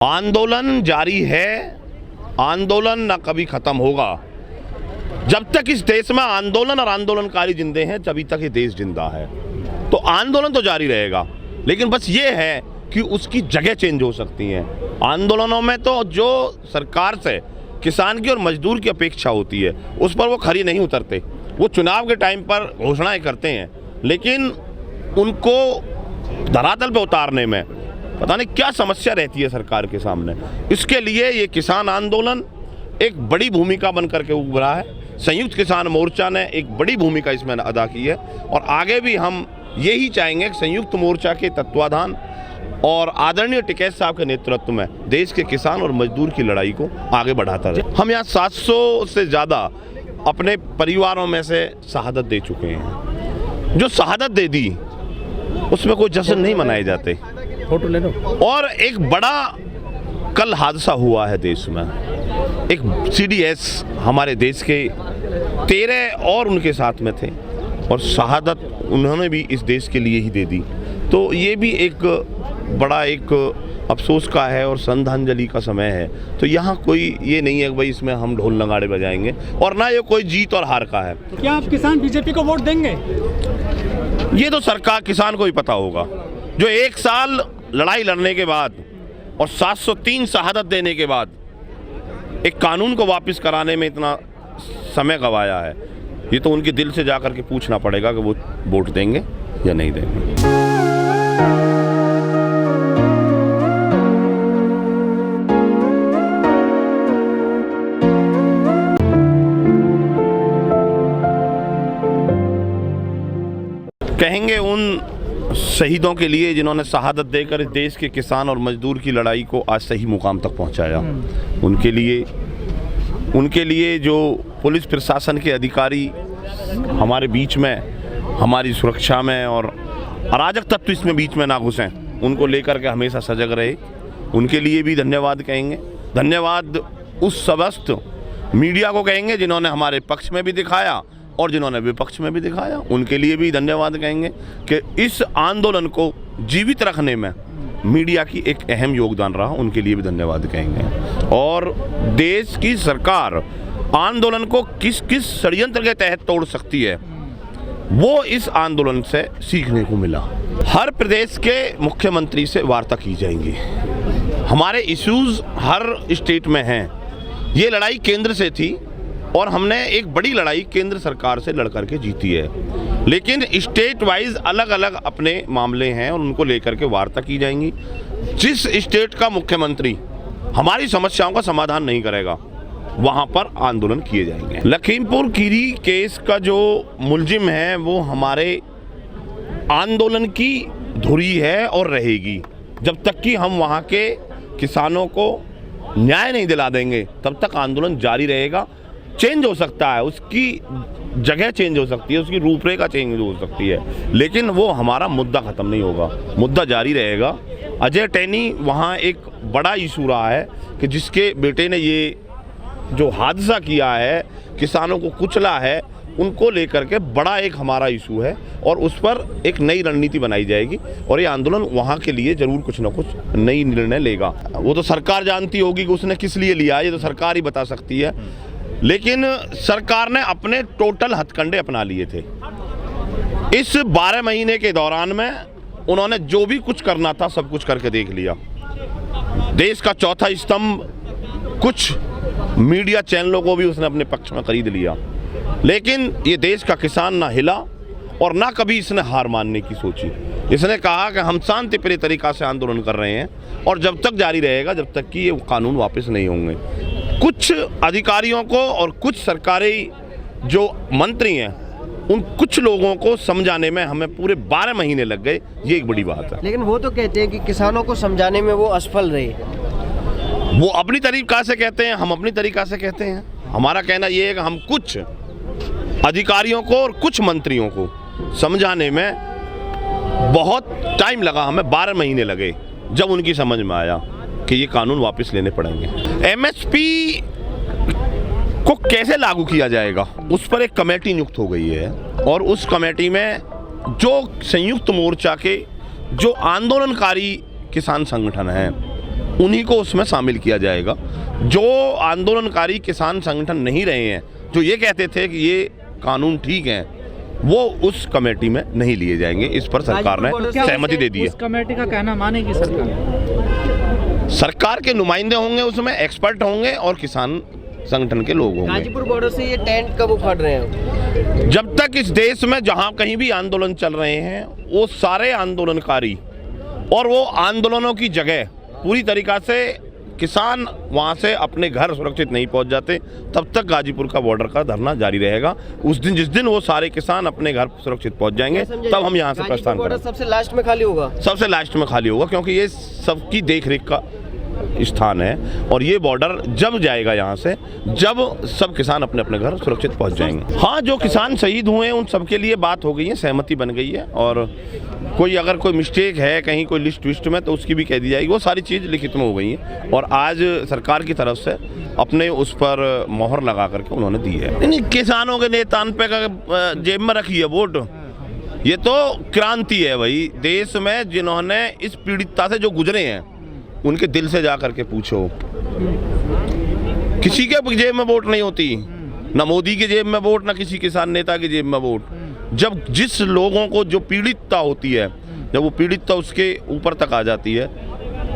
आंदोलन जारी है, आंदोलन ना कभी खत्म होगा। जब तक इस देश में आंदोलन और आंदोलनकारी जिंदे हैं तभी तक ये देश जिंदा है। तो आंदोलन तो जारी रहेगा, लेकिन बस ये है कि उसकी जगह चेंज हो सकती है। आंदोलनों में तो जो सरकार से किसान की और मजदूर की अपेक्षा होती है उस पर वो खरी नहीं उतरते। वो चुनाव के टाइम पर घोषणाएं करते हैं, लेकिन उनको धरातल पे उतारने में पता नहीं क्या समस्या रहती है सरकार के सामने। इसके लिए ये किसान आंदोलन एक बड़ी भूमिका बनकर के उभरा है। संयुक्त किसान मोर्चा ने एक बड़ी भूमिका इसमें अदा की है और आगे भी हम यही चाहेंगे कि संयुक्त मोर्चा के तत्वाधान और आदरणीय टिकैत साहब के नेतृत्व में देश के किसान और मजदूर की लड़ाई को आगे बढ़ाता रहे। हम यहाँ 700 से ज़्यादा अपने परिवारों में से शहादत दे चुके हैं। जो शहादत दे दी उसमें कोई जश्न नहीं मनाए जाते। फोटो ले लो। और एक बड़ा कल हादसा हुआ है देश में। एक CDS हमारे देश के 13 और उनके साथ में थे और शहादत उन्होंने भी इस देश के लिए ही दे दी। तो ये भी एक बड़ा एक अफसोस का है और श्रद्धांजलि का समय है। तो यहाँ कोई ये नहीं है कि भाई इसमें हम ढोल नगाड़े बजाएंगे और ना ये कोई जीत और हार का है। क्या आप किसान बीजेपी को वोट देंगे? ये तो सरकार किसान को ही पता होगा। जो 1 साल लड़ाई लड़ने के बाद और 703 शहादत देने के बाद एक कानून को वापस कराने में इतना समय गंवाया है, ये तो उनके दिल से जाकर के पूछना पड़ेगा कि वो वोट देंगे या नहीं देंगे। कहेंगे उन शहीदों के लिए जिन्होंने शहादत देकर देश के किसान और मजदूर की लड़ाई को आज सही मुकाम तक पहुंचाया। उनके लिए जो पुलिस प्रशासन के अधिकारी हमारे बीच में, हमारी सुरक्षा में और अराजक तत्व इसमें बीच में ना घुसें, उनको लेकर के हमेशा सजग रहे, उनके लिए भी धन्यवाद कहेंगे। धन्यवाद उस समस्त मीडिया को कहेंगे जिन्होंने हमारे पक्ष में भी दिखाया और जिन्होंने विपक्ष में भी दिखाया। उनके लिए भी धन्यवाद कहेंगे कि इस आंदोलन को जीवित रखने में मीडिया की एक अहम योगदान रहा। उनके लिए भी धन्यवाद कहेंगे। और देश की सरकार आंदोलन को किस किस षड्यंत्र के तहत तोड़ सकती है वो इस आंदोलन से सीखने को मिला। हर प्रदेश के मुख्यमंत्री से वार्ता की जाएंगी। हमारे इश्यूज हर स्टेट में हैं। ये लड़ाई केंद्र से थी और हमने एक बड़ी लड़ाई केंद्र सरकार से लड़ करके जीती है, लेकिन स्टेट वाइज अलग अलग अपने मामले हैं और उनको लेकर के वार्ता की जाएंगी। जिस स्टेट का मुख्यमंत्री हमारी समस्याओं का समाधान नहीं करेगा वहां पर आंदोलन किए जाएंगे। लखीमपुर खीरी केस का जो मुलजिम है वो हमारे आंदोलन की धुरी है और रहेगी। जब तक कि हम वहां के किसानों को न्याय नहीं दिला देंगे तब तक आंदोलन जारी रहेगा। चेंज हो सकता है, उसकी जगह चेंज हो सकती है, उसकी रूपरेखा चेंज हो सकती है, लेकिन वो हमारा मुद्दा ख़त्म नहीं होगा, मुद्दा जारी रहेगा। अजय टैनी वहाँ एक बड़ा इशू रहा है कि जिसके बेटे ने ये जो हादसा किया है, किसानों को कुचला है, उनको लेकर के बड़ा एक हमारा इशू है और उस पर एक नई रणनीति बनाई जाएगी और ये आंदोलन वहाँ के लिए ज़रूर कुछ ना कुछ नई निर्णय लेगा। वो तो सरकार जानती होगी कि उसने किस लिए लिया, ये तो सरकार ही बता सकती है। लेकिन सरकार ने अपने टोटल हथकंडे अपना लिए थे। इस 12 महीने के दौरान में उन्होंने जो भी कुछ करना था सब कुछ करके देख लिया। देश का चौथा स्तंभ कुछ मीडिया चैनलों को भी उसने अपने पक्ष में खरीद लिया, लेकिन ये देश का किसान ना हिला और ना कभी इसने हार मानने की सोची। इसने कहा कि हम शांतिप्रिय तरीका से आंदोलन कर रहे हैं और जब तक जारी रहेगा जब तक कि ये कानून वापस नहीं होंगे। कुछ अधिकारियों को और कुछ सरकारी जो मंत्री हैं उन कुछ लोगों को समझाने में हमें पूरे 12 महीने लग गए, ये एक बड़ी बात है। लेकिन वो तो कहते हैं कि किसानों को समझाने में वो असफल रहे। वो अपनी तरीका से कहते हैं, हम अपनी तरीका से कहते हैं। हमारा कहना ये है कि हम कुछ अधिकारियों को और कुछ मंत्रियों को समझाने में बहुत टाइम लगा, हमें 12 महीने लगे जब उनकी समझ में आया कि ये कानून वापस लेने पड़ेंगे। MSP को कैसे लागू किया जाएगा उस पर एक कमेटी नियुक्त हो गई है और उस कमेटी में जो संयुक्त मोर्चा के जो आंदोलनकारी किसान संगठन हैं उन्हीं को उसमें शामिल किया जाएगा। जो आंदोलनकारी किसान संगठन नहीं रहे हैं, जो ये कहते थे कि ये कानून ठीक है, वो उस कमेटी में नहीं लिए जाएंगे। इस पर सरकार ने सहमति दे दी है। उस कमेटी का कहना मानेगी सरकार? सरकार के नुमाइंदे होंगे, उसमें एक्सपर्ट होंगे और किसान संगठन के लोग होंगे। गाजीपुर बॉर्डर से ये टेंट कब उखाड़ रहे हैं? जब तक इस देश में जहां कहीं भी आंदोलन चल रहे हैं, वो सारे आंदोलनकारी और वो आंदोलनों की जगह पूरी तरीक़ा से किसान वहां से अपने घर सुरक्षित नहीं पहुंच जाते, तब तक गाजीपुर का बॉर्डर का धरना जारी रहेगा। उस दिन, जिस दिन वो सारे किसान अपने घर सुरक्षित पहुंच जाएंगे, तब हम यहाँ से प्रस्थान करेंगे। सबसे लास्ट में खाली होगा? सबसे लास्ट में खाली होगा, क्योंकि ये सबकी देखरेख का स्थान है और ये बॉर्डर जब जाएगा यहाँ से, जब सब किसान अपने अपने घर सुरक्षित पहुँच जाएंगे। हाँ, जो किसान शहीद हुए हैं उन सबके लिए बात हो गई है, सहमति बन गई है, और कोई अगर कोई मिस्टेक है कहीं कोई लिस्ट विस्ट में तो उसकी भी कह दी जाएगी। वो सारी चीज़ लिखित में हो गई है और आज सरकार की तरफ से अपने उस पर मोहर लगा करके उन्होंने दी है। नहीं, किसानों के नेता पे का जेब में रखी है वोट, ये तो क्रांति है भाई। देश में जिन्होंने इस पीड़ितता से जो गुजरे हैं उनके दिल से जा करके पूछो, किसी के जेब में वोट नहीं होती, ना मोदी के जेब में वोट, ना किसी किसान नेता के जेब में वोट। जब जिस लोगों को जो पीड़ितता होती है, जब वो पीड़ितता उसके ऊपर तक आ जाती है,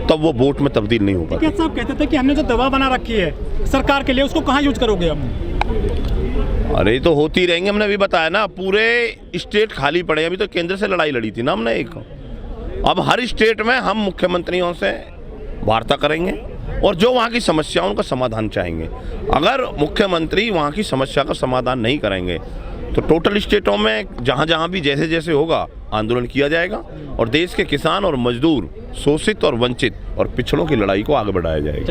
तब वो वोट में तब्दील नहीं हो पाती। साहब कहते थे कि हमने जो दवा बना रखी है सरकार के लिए, उसको कहाँ यूज करोगे हम? अरे तो होती रहेंगे, हमने अभी बताया ना, पूरे स्टेट खाली पड़े। अभी तो केंद्र से लड़ाई लड़ी थी ना हमने एक, अब हर स्टेट में हम मुख्यमंत्रियों से वार्ता करेंगे और जो वहाँ की समस्या उनका समाधान चाहेंगे। अगर मुख्यमंत्री वहाँ की समस्या का समाधान नहीं करेंगे तो टोटल स्टेटों में जहाँ जहाँ भी जैसे जैसे होगा आंदोलन किया जाएगा और देश के किसान और मजदूर, शोषित और वंचित और पिछड़ों की लड़ाई को आगे बढ़ाया जाएगा।